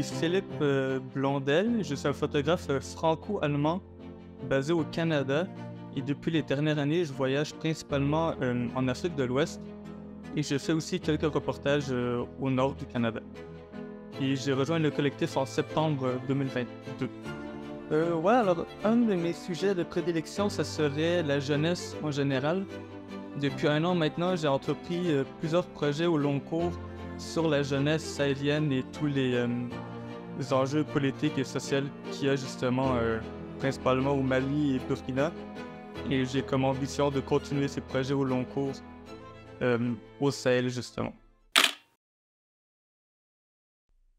suis Philippe Blondel. Je suis un photographe franco-allemand basé au Canada. Et depuis les dernières années, je voyage principalement en Afrique de l'Ouest. Et je fais aussi quelques reportages au nord du Canada. Et j'ai rejoint le collectif en septembre 2022. Ouais, alors un de mes sujets de prédilection, ça serait la jeunesse en général. Depuis un an maintenant, j'ai entrepris plusieurs projets au long cours sur la jeunesse sahélienne et tous les enjeux politiques et sociaux qu'il y a justement principalement au Mali et Burkina. Et j'ai comme ambition de continuer ces projets au long cours au Sahel justement.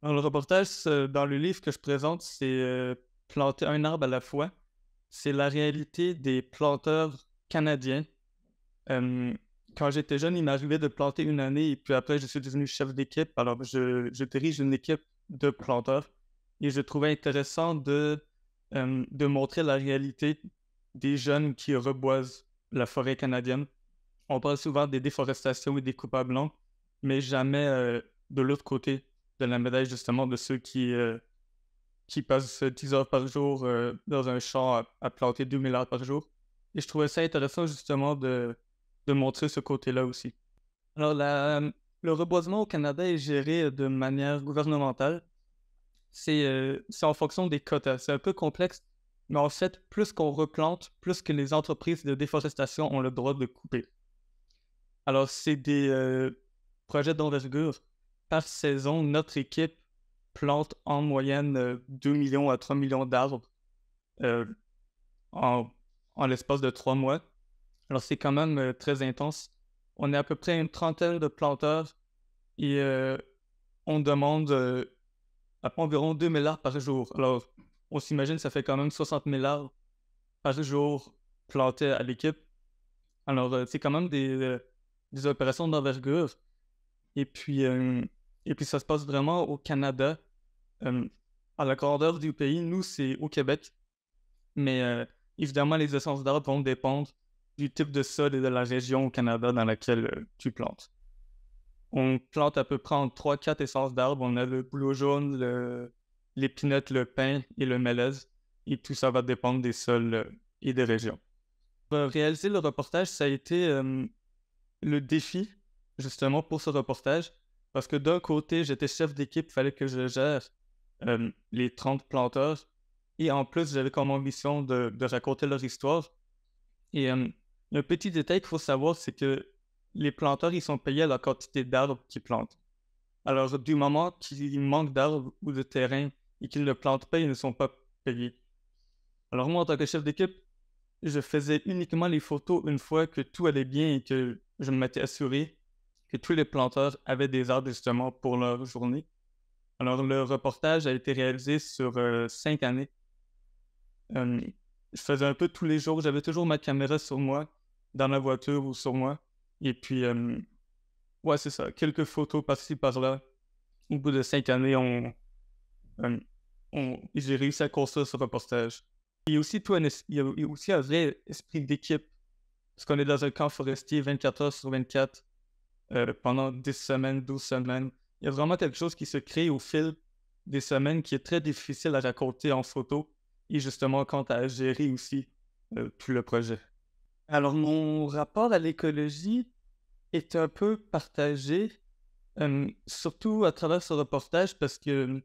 Alors, le reportage dans le livre que je présente, c'est planter un arbre à la fois. C'est la réalité des planteurs canadiens. Quand j'étais jeune, il m'arrivait de planter une année et puis après, je suis devenu chef d'équipe. Alors, je dirige une équipe de planteurs et je trouvais intéressant de montrer la réalité des jeunes qui reboisent la forêt canadienne. On parle souvent des déforestations et des coupes à blanc, mais jamais de l'autre côté de la médaille, justement, de ceux qui passent 10 heures par jour dans un champ à planter 2000 arbres par jour. Et je trouvais ça intéressant, justement, de montrer ce côté-là aussi. Alors, le reboisement au Canada est géré de manière gouvernementale. C'est en fonction des quotas. C'est un peu complexe, mais en fait, plus qu'on replante, plus que les entreprises de déforestation ont le droit de couper. Alors, c'est des projets d'envergure. Par saison, notre équipe plante en moyenne 2 millions à 3 millions d'arbres euh, en l'espace de 3 mois. Alors, c'est quand même très intense. On est à peu près une trentaine de planteurs et on demande environ 2000 arbres par jour. Alors, on s'imagine que ça fait quand même 60 000 arbres par jour plantés à l'équipe. Alors, c'est quand même des opérations d'envergure. Et puis, ça se passe vraiment au Canada. À la grandeur du pays, nous, c'est au Québec. Mais évidemment, les essences d'arbres vont dépendre du type de sol et de la région au Canada dans laquelle tu plantes. On plante à peu près entre 3-4 essences d'arbres. On a le bouleau jaune, l'épinette, le pin et le mélèze. Et tout ça va dépendre des sols et des régions. Pour réaliser le reportage, ça a été le défi, justement, pour ce reportage. Parce que d'un côté, j'étais chef d'équipe, il fallait que je gère les 30 planteurs. Et en plus, j'avais comme ambition de raconter leur histoire. Et un petit détail qu'il faut savoir, c'est que les planteurs, ils sont payés à la quantité d'arbres qu'ils plantent. Alors, du moment qu'il manque d'arbres ou de terrain et qu'ils ne plantent pas, ils ne sont pas payés. Alors moi, en tant que chef d'équipe, je faisais uniquement les photos une fois que tout allait bien et que je m'étais assuré que tous les planteurs avaient des arbres justement pour leur journée. Alors, le reportage a été réalisé sur 5 années. Je faisais un peu tous les jours. J'avais toujours ma caméra sur moi, dans la voiture ou sur moi. Et puis, ouais, c'est ça. Quelques photos par-ci, par-là. Au bout de 5 années, j'ai réussi à construire ce reportage. Il y a aussi un vrai esprit d'équipe. Parce qu'on est dans un camp forestier 24 heures sur 24 pendant 10 semaines, 12 semaines. Il y a vraiment quelque chose qui se crée au fil des semaines qui est très difficile à raconter en photo. Et justement, quant à gérer aussi tout le projet. Alors, mon rapport à l'écologie est un peu partagé, surtout à travers ce reportage, parce que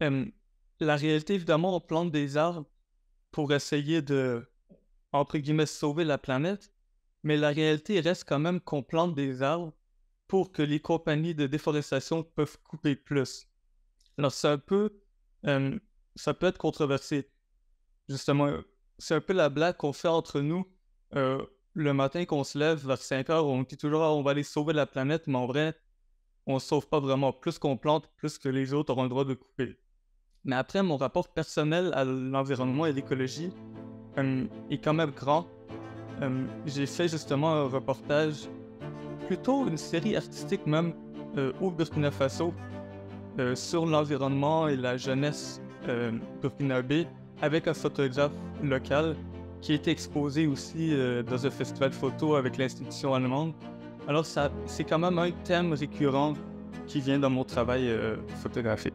la réalité, évidemment, on plante des arbres pour essayer de, entre guillemets, sauver la planète, mais la réalité reste quand même qu'on plante des arbres pour que les compagnies de déforestation peuvent couper plus. Alors, ça peut être controversé. Justement, c'est un peu la blague qu'on fait entre nous le matin qu'on se lève vers 5 heures, on dit toujours on va aller sauver la planète, mais en vrai, on ne sauve pas vraiment. Plus qu'on plante, plus que les autres auront le droit de couper. Mais après, mon rapport personnel à l'environnement et l'écologie est quand même grand. J'ai fait justement un reportage, plutôt une série artistique même, au Burkina Faso, sur l'environnement et la jeunesse burkinabé, avec un photographe local qui était exposé aussi dans un festival photo avec l'institution allemande. Alors c'est quand même un thème récurrent qui vient dans mon travail photographique.